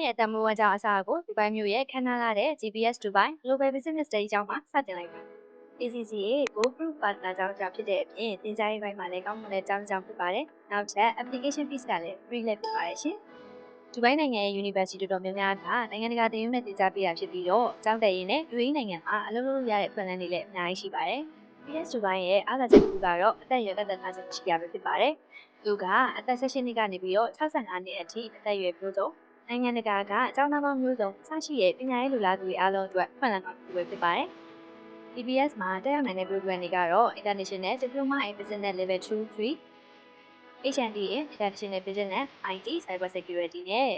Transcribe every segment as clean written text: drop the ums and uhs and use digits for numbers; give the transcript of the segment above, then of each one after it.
ရဲ့တမိုးဝကြောင့်အစားကိုဒီပိုင်းမျိုးရဲ့ခန်းနာလာတဲ့ GPS 2ပိုင်း Global Business Study ကြောင့်မှစတင်လိုက်ပါ ACCA Go Group Partner ကြောင့်ဖြစ်တဲ့အပြင်သင်ကြားရေးပိုင်းမှာလည်းကောင်းမွန်တဲ့အကြောင်းဖြစ်ပါတယ်နောက်ထပ် application fees ကလည်း free လည်းဖြစ်ပါတယ်ရှင်ဒီပိုင်းနိုင်ငံရဲ့ University တော်တော်များများကနိုင်ငံတကာတင်ယူမဲ့တင်ကြားပေးတာဖြစ်ပြီးတော့ကျောင်းတက်ရင်းနဲ့ UAE နိုင်ငံမှာအလုပ်လုပ်ရတဲ့plan တွေလည်းအများကြီးရှိပါတယ် PS 2ပိုင်းရဲ့အားသာချက်တစ်ခုကတော့အသက်အရွယ်သက်သက်သားချက်ရှိရပဲဖြစ်ပါတယ်သူကအသက်16နှစ်ကနေပြီးတော့65နှစ်အထိအသက်အရွယ်မျိုးစုံနိုင်ငံတကာကအကြောင်းသားပေါင်းမျိုးစုံစရှိတဲ့ပညာရေးလူလားသူတွေအားလုံးအတွက်ဖွင့်လှစ်မှာဖြစ်ပါတယ် DBS မှာတက်ရောက်နိုင်တဲ့ program တွေကတော့ International Diploma in Business Level 2, 3, HND in International Business, IT, Cyber Security နဲ့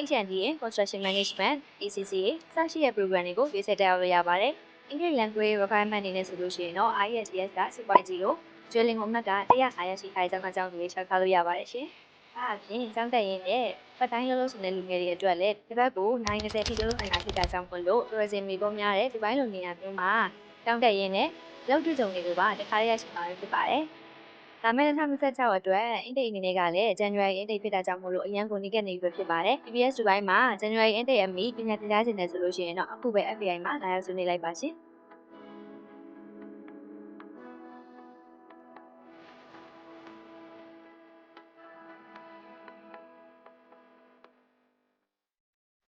HND in Construction Management, ACCA စရှိတဲ့ program တွေကိုရွေးချယ်တက်ရောက်လို့ရပါတယ် English Language Requirement တွေနဲ့ဆိုလို့ရှိရင်တော့ IELTS က Super-G ကို Dwelling ကိုမှတ်က150ရရှိထားတဲ့ကျောင်းတွေချက်ထားလို့ရပါတယ်ရှင်အားဖြင့်ကျောင်းတက်ရင်းနဲ့ပတ်တိုင်းလုံးလုံးဆိုတဲ့လူငယ်တွေအတွက်လည်းဒီဘက်ကိုနိုင်20ထိလုံးနိုင်တာဖြစ်တာကြောင့်မလို့ tourism တွေပေါ်များတဲ့ဒီပိုင်းလိုနေရာမျိုးမှာကျောင်းတက်ရင်းနဲ့လောက်တွေ့ကြုံတွေကိုပါတခါရရှိမှာဖြစ်ပါတယ်ဒါမဲ့2026အတွက် intake အနေနဲ့ကလည်း January intake ဖြစ်တာကြောင့်မလို့အရန်ကိုနေခဲ့နေပြီဖြစ်ပါတယ် DBS ဒီပိုင်းမှာ January intake အမီပညာသင်ကြားခြင်းနဲ့ဆိုလို့ရှိရင်တော့အခုပဲ FBI မှာလာရောက်ဆွေးနွေးလိုက်ပါရှင်